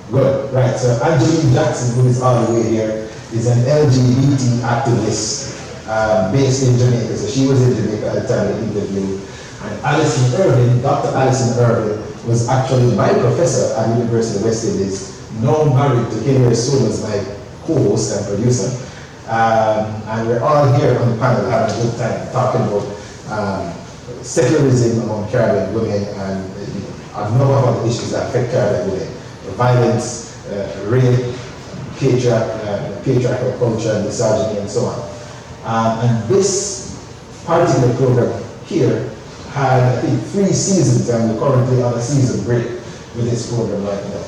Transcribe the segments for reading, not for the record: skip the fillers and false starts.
Good, right. So Angeline Jackson, who is all the way here, is an LGBT activist based in Jamaica. So she was in Jamaica at the time of the interview. And Alison Irvin, Dr. Alison Irvin, was actually my professor at the University of West Indies, now married to Hilary Solis, my co-host and producer. And we're all here on the panel having a good time talking about secularism among Caribbean women and a number of other issues that affect Caribbean women. Violence, rape, patriarchal culture, misogyny, and so on. And this particular program here had, I think, 3 seasons, and we're currently on a season break with this program right now.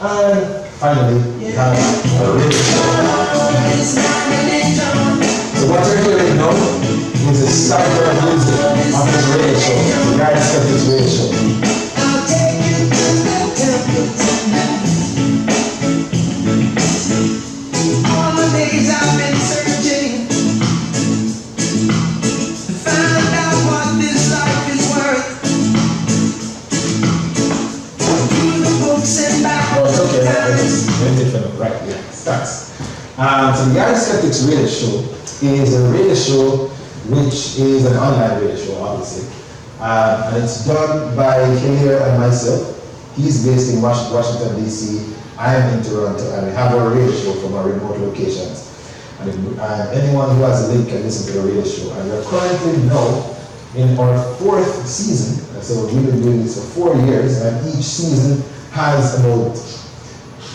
And finally, we have a radio show. So what you're hearing now is the starter music of this radio show, the Guys Skeptics radio show. All the days I've been searching to find out what this life is worth. Through the books and back. Oh, it's okay. Right, yeah, starts. So the Guys Skeptics radio show is a radio show which is an online radio show, obviously. And it's done by Hilary and myself. He's based in Washington, D.C. I am in Toronto, and we have our radio show from our remote locations. And anyone who has a link can listen to the radio show. And we're currently now in our 4th season. So we've been doing this for 4 years, and each season has about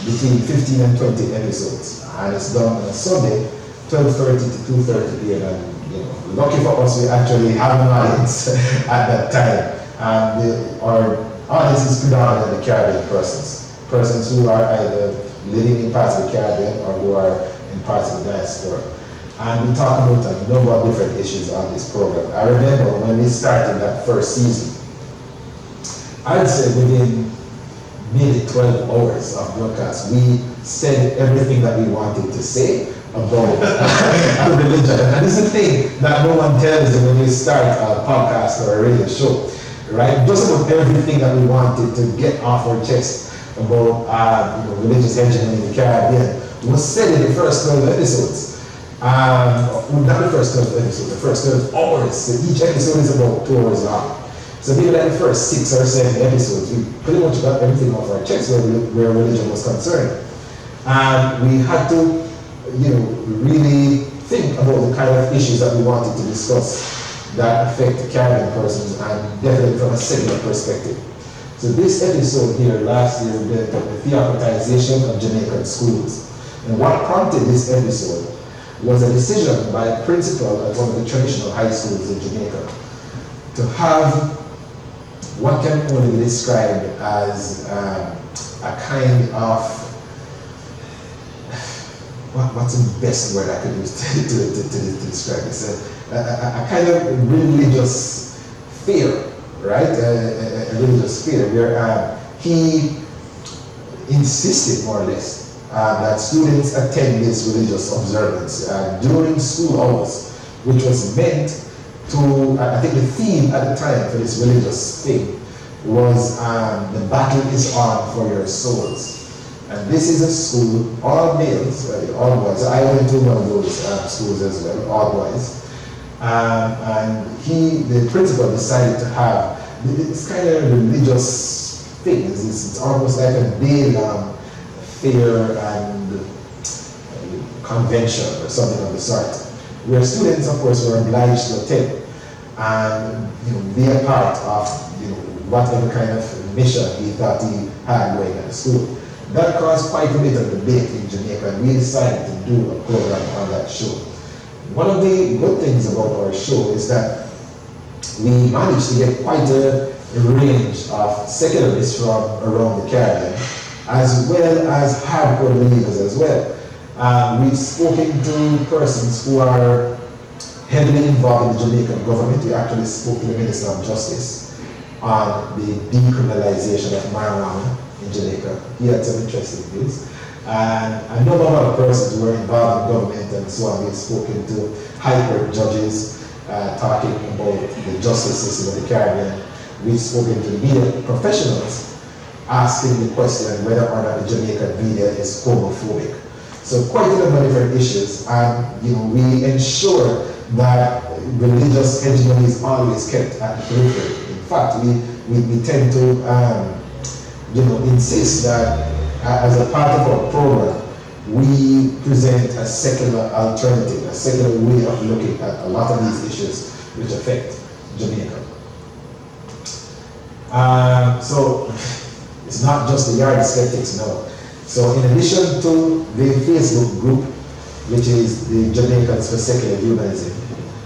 between 15 and 20 episodes. And it's done on a Sunday, 12:30 to 2:30 p.m. And lucky for us, we actually have an audience at that time. And our audience is predominantly Caribbean persons who are either living in parts of the Caribbean or who are in parts of the diaspora. And we talk about a number of different issues on this program. I remember when we started that first season, I'd say within maybe 12 hours of broadcast, we said everything that we wanted to say about religion. And this is the thing that no one tells you when you start a podcast or a radio show, right? Just about everything that we wanted to get off our chest about religious hegemony in the Caribbean was said in the first 12 episodes. Not the first 12 episodes, the first 12 hours. So each episode is about 2 hours long. So maybe like the first 6 or 7 episodes, we pretty much got everything off our chest where religion was concerned. And we had to, really think about the kind of issues that we wanted to discuss that affect Caribbean persons, and definitely from a secular perspective. So this episode here last year, we did the theocratization of Jamaican schools. And what prompted this episode was a decision by a principal at one of the traditional high schools in Jamaica to have what can only be described as a kind of, what's the best word I could use to describe this? A kind of religious fear, right? A religious fear where he insisted more or less that students attend this religious observance during school hours, which was meant to, I think the theme at the time for this religious thing was the battle is on for your souls. And this is a school, all males, all boys. I went to one of those schools as well, all boys. And the principal decided to have this kind of religious thing. It's almost like a day-long fair and convention or something of the sort, where students, of course, were obliged to attend and be a part of whatever kind of mission he thought he had going at the school. That caused quite a bit of debate in Jamaica, and we decided to do a program on that show. One of the good things about our show is that we managed to get quite a range of secularists from around the Caribbean, as well as hardcore believers as well. We've spoken to persons who are heavily involved in the Jamaican government. We actually spoke to the Minister of Justice on the decriminalization of marijuana in Jamaica. He had some interesting views. And a number of other persons who were involved in government and so on. We've spoken to high court judges talking about the justice system of the Caribbean. We've spoken to the media professionals asking the question whether or not the Jamaican media is homophobic. So quite a number of different issues, and we ensure that religious hegemony is always kept at the periphery. In fact, we tend to insist that as a part of our program, we present a secular alternative, a secular way of looking at a lot of these issues which affect Jamaica. So it's not just the Yard Skeptics, no. So in addition to the Facebook group, which is the Jamaicans for Secular Humanism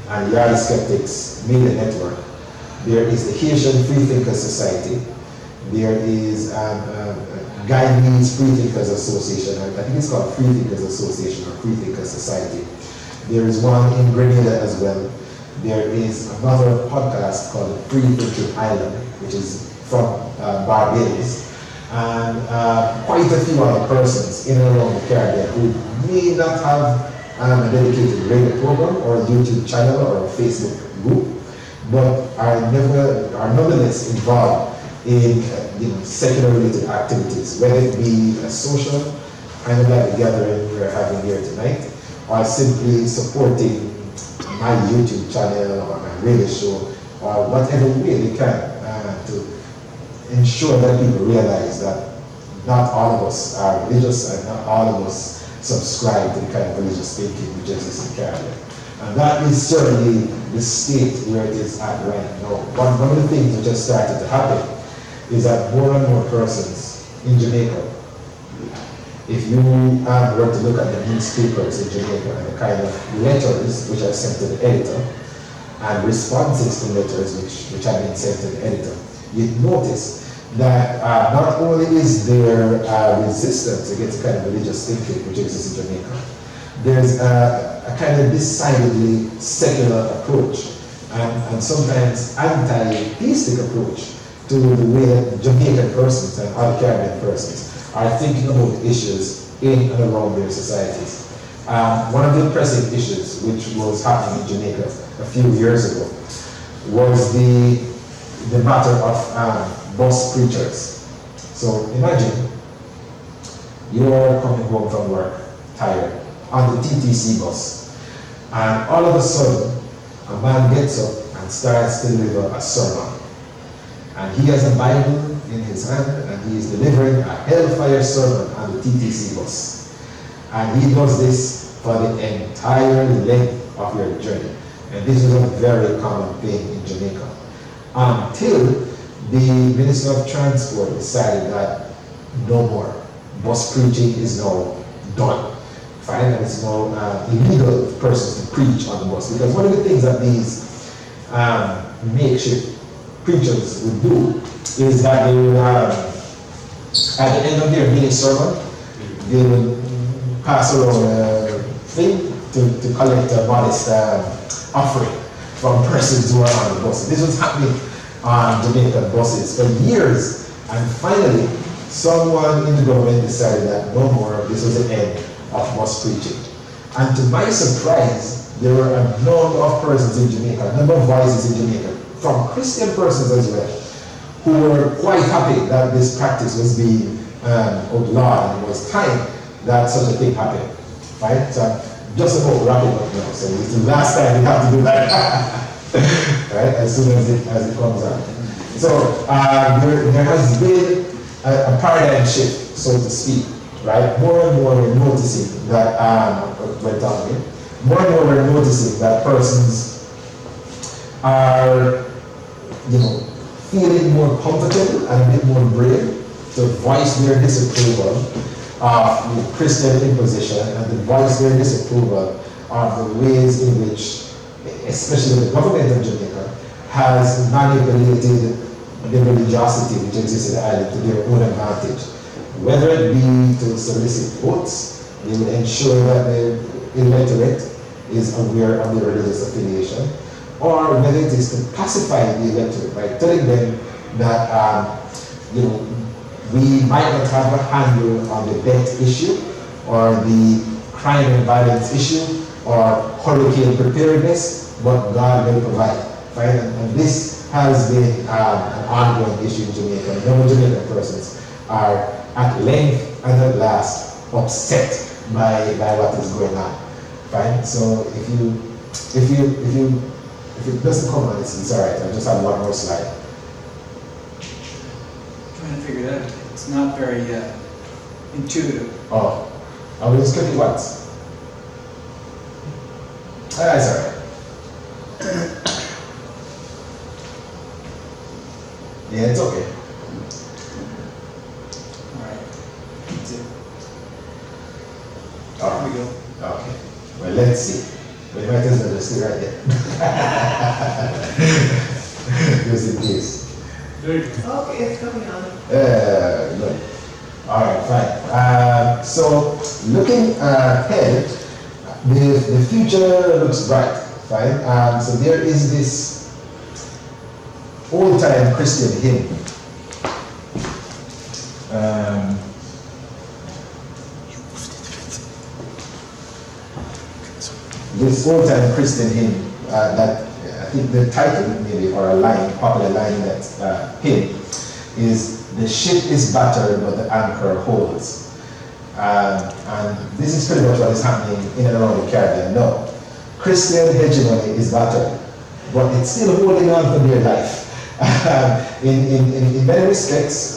and Yard Skeptics Media Network, there is the Haitian Freethinkers Society, there is Guyanese Freethinkers Association, I think it's called Freethinkers Association or Freethinkers Society. There is one in Grenada as well. There is another podcast called Free Thinking Island, which is from Barbados. And quite a few other persons in and around the Caribbean who may not have a dedicated radio program or a YouTube channel or a Facebook group, but are nonetheless involved in secular related activities, whether it be a social, kind of like the gathering we're having here tonight, or simply supporting my YouTube channel or my radio show, or whatever way they can to ensure that people realize that not all of us are religious and not all of us subscribe to the kind of religious thinking which exists in Canada. And that is certainly the state where it is at right now. One of the things which has started to happen is that more and more persons in Jamaica, if you were to look at the newspapers in Jamaica and the kind of letters which are sent to the editor and responses to letters which have been sent to the editor, you'd notice that not only is there resistance against the kind of religious thinking which exists in Jamaica, there's a kind of decidedly secular approach and sometimes anti-theistic approach to the way that Jamaican persons and other Caribbean persons are thinking about issues in and around their societies. One of the pressing issues which was happening in Jamaica a few years ago was the matter of bus preachers. So imagine you're coming home from work tired on the TTC bus, and all of a sudden a man gets up and starts to deliver a sermon. And he has a Bible in his hand and he is delivering a hellfire sermon on the TTC bus. And he does this for the entire length of your journey. And this is a very common thing in Jamaica. Until the Minister of Transport decided that no more. Bus preaching is now done. Fine, and it's now illegal for persons to preach on the bus. Because one of the things that these makeshift preachers would do is that they would, at the end of their mini sermon, they would pass around a thing to collect a modest offering from persons who are on the bus. This was happening on Jamaican buses for years, and finally someone in the government decided that no more, this was the end of bus preaching. And to my surprise, there were a number of persons in Jamaica, a number of voices in Jamaica, from Christian persons as well, who were quite happy that this practice was being outlawed, and it was time that such a thing happened. Right? So I'm just about wrapping up now, so it's the last time we have to do that. Right? As soon as it comes out. So there has been a paradigm shift, so to speak. Right? More and more we're noticing that more and more we're noticing that persons are feeling more comfortable and a bit more brave to voice their disapproval of Christian imposition and to voice their disapproval of the ways in which, especially the government of Jamaica, has manipulated the religiosity which exists in the island to their own advantage. Whether it be to solicit votes, they would ensure that the electorate is aware of their religious affiliation, or whether it is to pacify the electorate by telling them that we might not have a handle on the debt issue, or the crime and violence issue, or hurricane preparedness, but God will provide. Right? And this has been an ongoing issue in Jamaica. A number of Jamaican persons are at length and at last upset by what is going on. Fine. So if it doesn't come on, it's alright. I'll just have one more slide. Trying to figure it out. It's not very intuitive. Oh, I will just click it once. It's alright. Yeah, it's okay. Alright. That's it. Oh, There we go. okay. Well, let's see. We might as well just stay right there. Just in case. Okay, it's coming on. Good. All right, fine. So, looking ahead, the future looks bright, fine. So there is this old-time Christian hymn. This old-time Christian hymn that I think the title maybe, or a line, popular line in that hymn is "The ship is battered, but the anchor holds." And this is pretty much what is happening in and around the Caribbean now. Christian hegemony is battered, but it's still holding on for dear life. In many respects,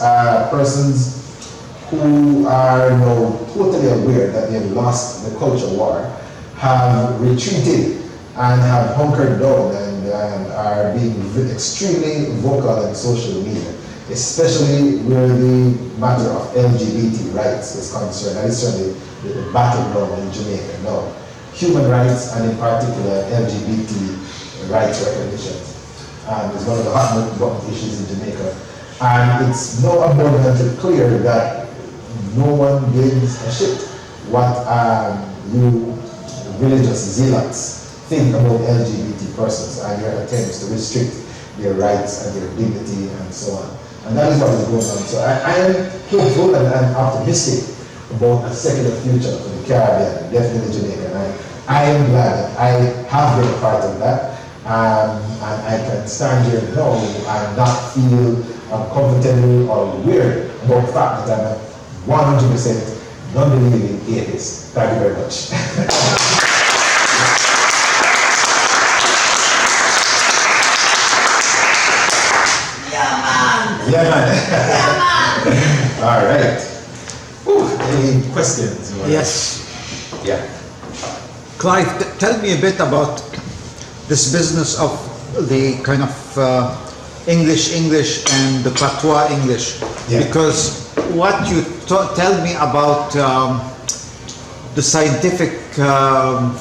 persons who are now totally aware that they've lost the culture war have retreated and have hunkered down and are being extremely vocal on social media, especially where the matter of LGBT rights is concerned. That is certainly the battleground in Jamaica now. Human rights, and in particular LGBT rights recognition, is one of the hot button issues in Jamaica. And it's now abundantly clear that no one gives a shit what you religious zealots think about LGBT persons and their attempts to restrict their rights and their dignity and so on. And that is what is going on. So I am hopeful and I'm optimistic about a secular future for the Caribbean, definitely Jamaica. And I am glad that I have been a part of that. And I can stand here now and not feel uncomfortable or weird about the fact that I'm 100% non-believing atheist. Thank you very much. Yeah, man. All right. Ooh, any questions? Yes. Yeah. Clive, tell me a bit about this business of the kind of English and the patois English. Yeah. Because what you tell me about the scientific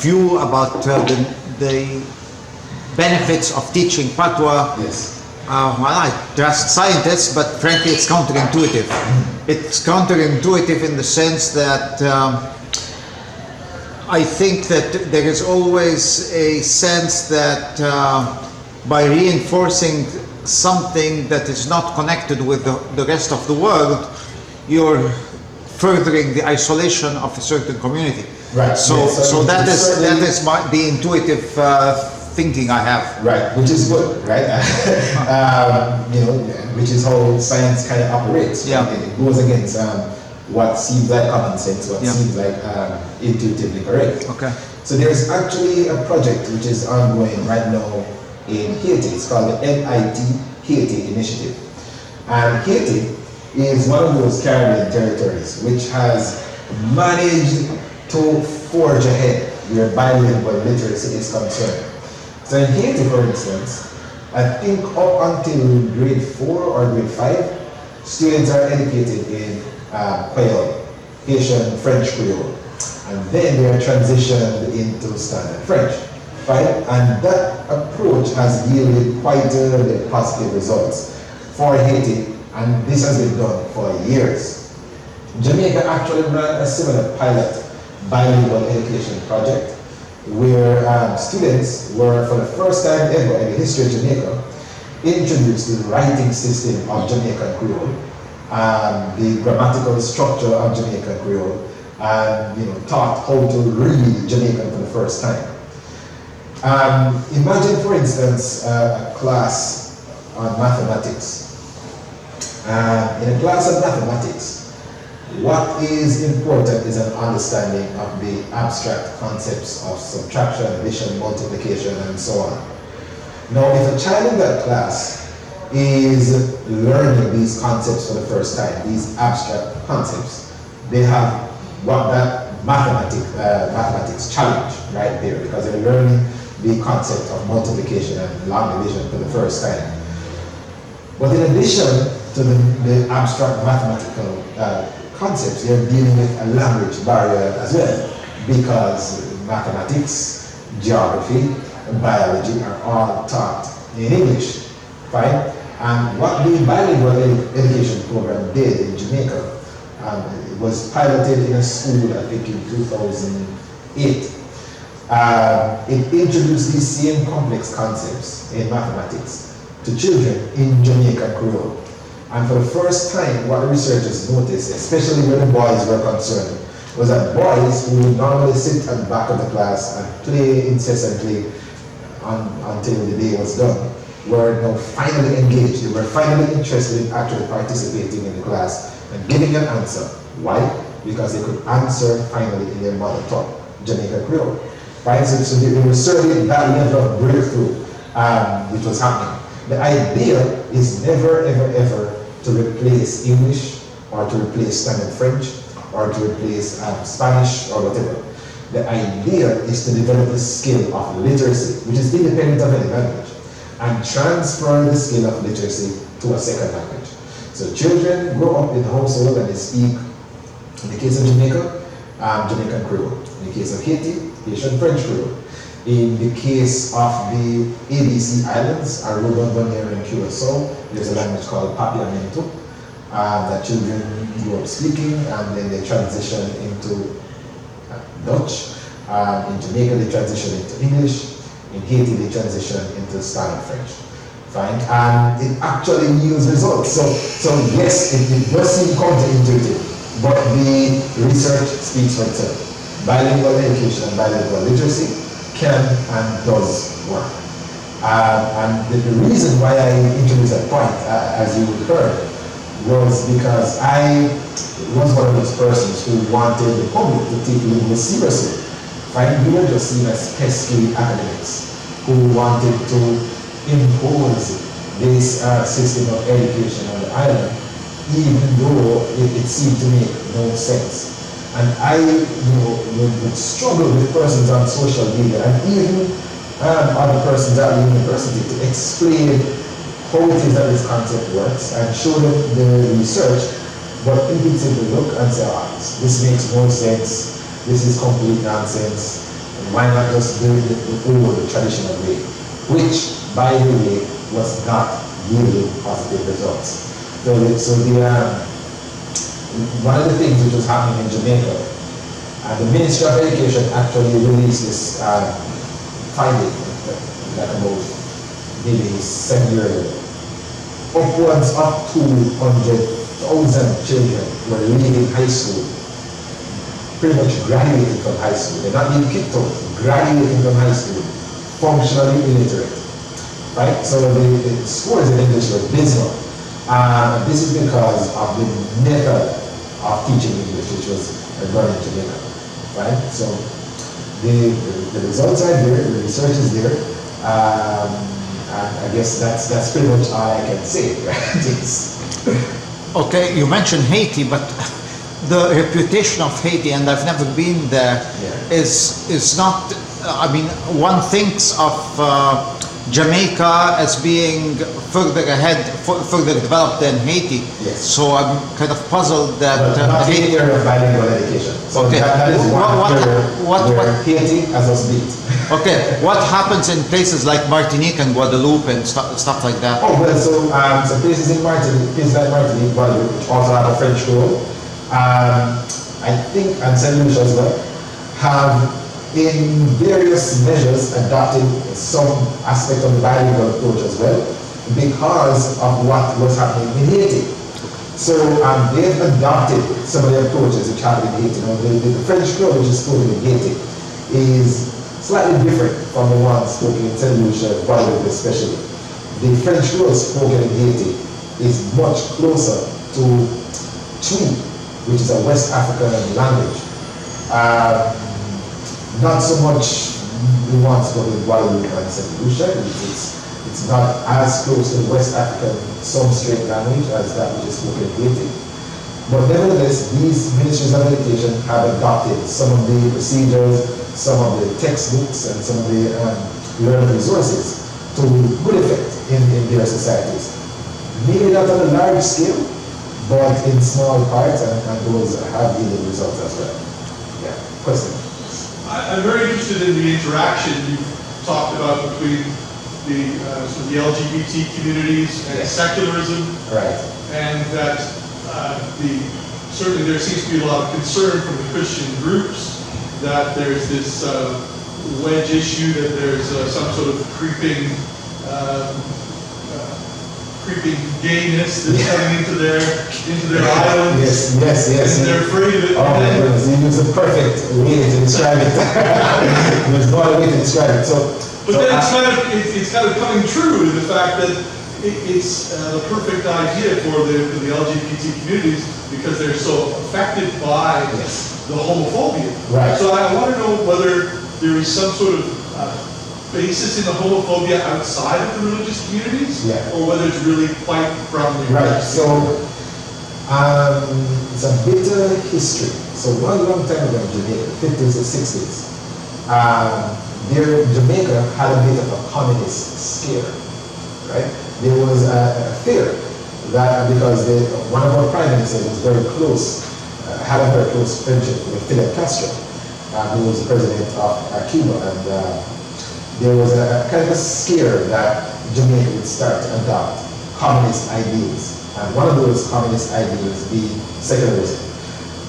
view about the benefits of teaching patois. Yes. Well, I trust scientists, but frankly, it's counterintuitive. It's counterintuitive in the sense that I think that there is always a sense that by reinforcing something that is not connected with the rest of the world, you're furthering the isolation of a certain community. Right. So, yes, so that is the intuitive thinking I have. Right, which is good, right? Which is how science kind of operates. Yeah. It goes against what seems like common sense, what Yeah. seems like intuitively correct. Okay. So there's actually a project which is ongoing right now in Haiti. It's called the MIT Haiti Initiative. And Haiti is one of those Caribbean territories which has managed to forge ahead where bilingual literacy is concerned. So in Haiti, for instance, I think up until grade 4 or grade 5, students are educated in Creole, Haitian French Creole. And then they are transitioned into standard French, right? And that approach has yielded quite positive results for Haiti, and this has been done for years. Jamaica actually ran a similar pilot bilingual education project where students were, for the first time ever in the history of Jamaica, introduced to the writing system of Jamaican Creole, the grammatical structure of Jamaican Creole, and taught how to read Jamaican for the first time. Imagine, for instance, a class on mathematics. In a class of mathematics, what is important is an understanding of the abstract concepts of subtraction, addition, multiplication, and so on. Now, if a child in that class is learning these concepts for the first time, these abstract concepts, they have what that mathematics challenge right there, because they're learning the concept of multiplication and long division for the first time. But in addition to the abstract mathematical concepts, they're dealing with a language barrier as well, because mathematics, geography, and biology are all taught in English, right? And what the bilingual education program did in Jamaica, it was piloted in a school, I think in 2008. It introduced these same complex concepts in mathematics to children in Jamaica Creole. And for the first time, what the researchers noticed, especially when the boys were concerned, was that boys who would normally sit at the back of the class and play incessantly until the day was done, were now finally engaged. They were finally interested in actually participating in the class and giving an answer. Why? Because they could answer finally in their mother tongue, Jamaica Creole. Right? So there was certainly that level of breakthrough which was happening. The idea is never, ever, ever to replace English or to replace Standard French or to replace Spanish or whatever. The idea is to develop the skill of literacy, which is independent of any language, and transfer the skill of literacy to a second language. So children grow up in a household and they speak, in the case of Jamaica, Jamaican Creole. In the case of Haiti, Haitian French Creole. In the case of the ABC Islands, Aruba, Bonaire, and Curacao, there's a language called Papiamento that children grow up speaking, and then they transition into Dutch. In Jamaica, they transition into English. In Haiti, they transition into Standard French. Fine, and it actually yields results. So yes, it does seem counterintuitive, but the research speaks for itself. Bilingual education and bilingual literacy can and does work. And the reason why I introduced that point, as you heard, was because I was one of those persons who wanted the public to take linguistics seriously. Right? We were just seen as pesky academics who wanted to impose this system of education on the island, even though it seemed to make no sense. And I would struggle with persons on social media and even other persons at the university to explain how it is that this concept works and show them the research, but people simply look and say, this makes no sense, this is complete nonsense, and why not just do it the old traditional way, which, by the way, was not yielding positive results. One of the things which was happening in Jamaica, the Ministry of Education actually released this finding like about maybe 7 years ago. Upwards of 200,000 children were leaving high school, pretty much graduating from high school. They're not being kicked out, graduating from high school, functionally illiterate. Right? So the scores in English were dismal. This is because of the method of teaching English, which was done in Jamaica. Right? So the results are there, the research is there, and I guess that's pretty much all I can say. Okay, you mentioned Haiti, but the reputation of Haiti, and I've never been there, is not. I mean, one thinks of Jamaica as being further ahead, further developed than Haiti. Yes. So I'm kind of puzzled that not Haiti area of bilingual education. So okay. that is what Haiti has us beat. Okay, what happens in places like Martinique and Guadeloupe and stuff like that? Oh well, so places in Martinique, places like Martinique, Guadeloupe, which also have a French rule, I think, and Saint Lucia as well, have in various measures adopted some aspect of the bilingual approach as well, because of what was happening in Haiti. So they've adopted some of the approaches which happened in Haiti. Now, the French Creole, which is spoken in Haiti, is slightly different from the ones spoken in Saint Lucia, Guadeloupe especially. the French Creole spoken in Haiti is much closer to Twi, which is a West African language. Not so much nuance but in Waterloo and St. Lucia. It's not as close to the West African some-string language as that which is spoken in Haiti. But nevertheless, these ministries of education have adopted some of the procedures, some of the textbooks, and some of the learning resources to good effect in their societies. Maybe not on a large scale, but in small parts, and those have yielded results as well. Yeah, question? I'm very interested in the interaction you've talked about between the sort of the LGBT communities and secularism, Right. and that certainly there seems to be a lot of concern from the Christian groups that there's this wedge issue, that there's some sort of creeping gayness that's coming into their islands. Yes. And they're afraid of it. Oh my goodness, you use a perfect way to describe it. There's no other way to describe it. But then it's kind of coming true in the fact that it's the perfect idea for the LGBT communities because they're so affected by the homophobia. Right. So I want to know whether there is some sort of basis in the homophobia outside of the religious communities, or whether it's really quite from the Right. So it's a bitter history. So one long time ago in Jamaica, 50s and 60s, Jamaica had a bit of a communist scare, right? There was a fear that because one of our prime ministers was very close, had a very close friendship with Fidel Castro, who was the president of Cuba, and there was a kind of a scare that Jamaica would start to adopt communist ideals, and one of those communist ideals being secularism.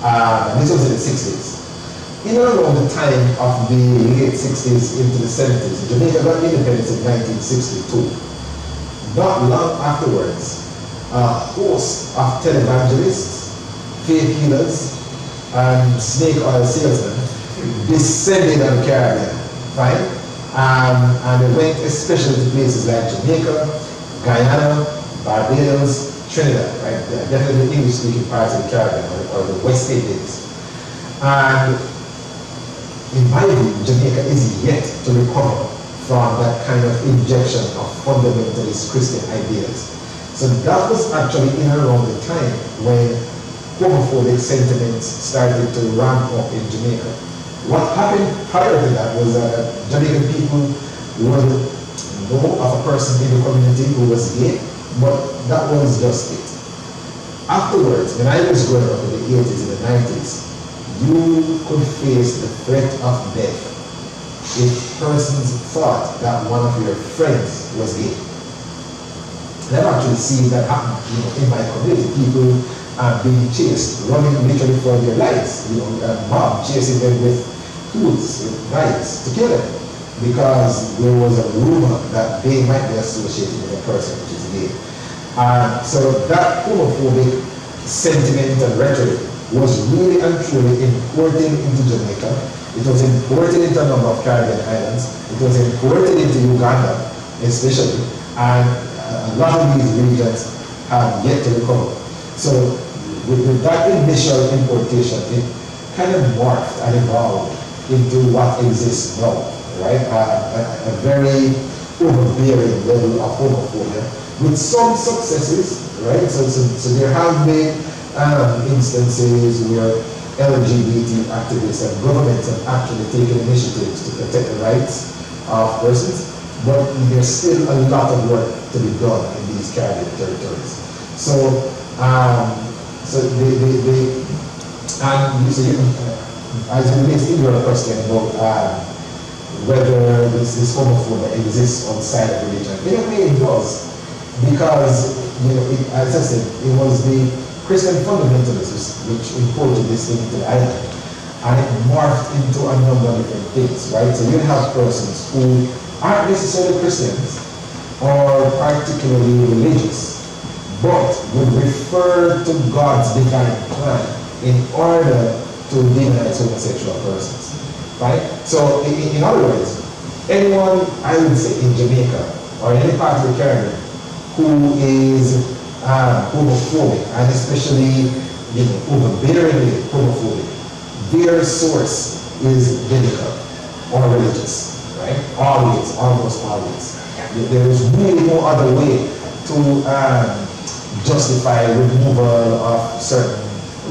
And this was in the 60s. In and around the time of the late 60s into the 70s, Jamaica got independence in 1962. Not long afterwards, a host of televangelists, faith healers, and snake oil salesmen descended on the Caribbean, right? And they went especially to places like Jamaica, Guyana, Barbados, Trinidad, right? They're definitely the English-speaking parts of the Caribbean or the West Indies. And in my view, Jamaica is yet to recover from that kind of injection of fundamentalist Christian ideas. So that was actually in and around the time when homophobic sentiments started to ramp up in Jamaica. What happened prior to that was Jamaican people would know of a person in the community who was gay, but that was just it. Afterwards, when I was growing up in the 80s and the 90s, you could face the threat of death if persons thought that one of your friends was gay. And I've actually seen that happen, in my community. People are being chased, running literally for their lives. A mob chasing them with tools, with knives to kill them because there was a rumor that they might be associated with a person which is gay. So that homophobic sentiment and rhetoric was really and truly imported into Jamaica. It was imported into a number of Caribbean islands. It was imported into Uganda, especially, and a lot of these regions have yet to recover. So with that initial importation, it kind of morphed and evolved into what exists now, right? A very overbearing level of homophobia with some successes, right? So there have been instances where LGBT activists and governments have actually taken initiatives to protect the rights of persons, but there's still a lot of work to be done in these Caribbean territories. So, as it relates to your question about whether this homophobia exists outside of religion, in a way it does, because as I said, it was the Christian fundamentalists which imported this thing to the island, and it morphed into a number of different things, right? So you have persons who aren't necessarily Christians or particularly religious, but would refer to God's divine plan in order to demonize homosexual persons, right? So in other words, anyone, I would say, in Jamaica or in any part of the Caribbean who is homophobic, and especially overbearingly homophobic, their source is biblical or religious, right? Always, almost always. There is really no other way to justify removal of certain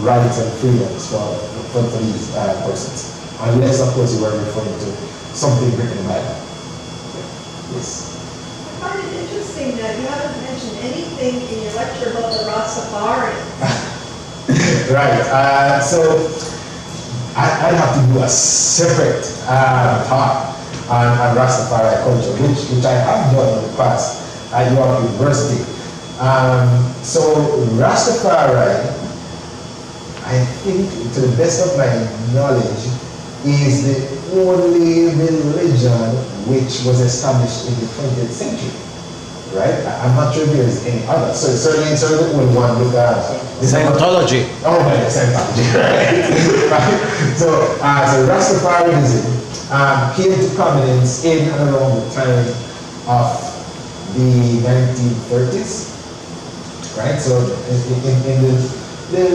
rights and freedoms for these persons, unless, of course, you are referring to something written in the Bible. Yes. I find it interesting that you haven't mentioned anything in your lecture about the Rastafari. Right. So I'd have to do a separate talk on Rastafari culture, which I have done in the past at York University. So Rastafari, I think, to the best of my knowledge, is the only religion which was established in the 20th century. Right? I'm not sure if there is any other. So certainly the only one with Scientology. Oh, right, Scientology, right? So Rastafarianism came to prominence in and around the time of the 1930s, right? So in the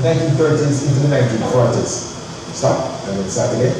1930s into the 1940s. Stop, and then start again.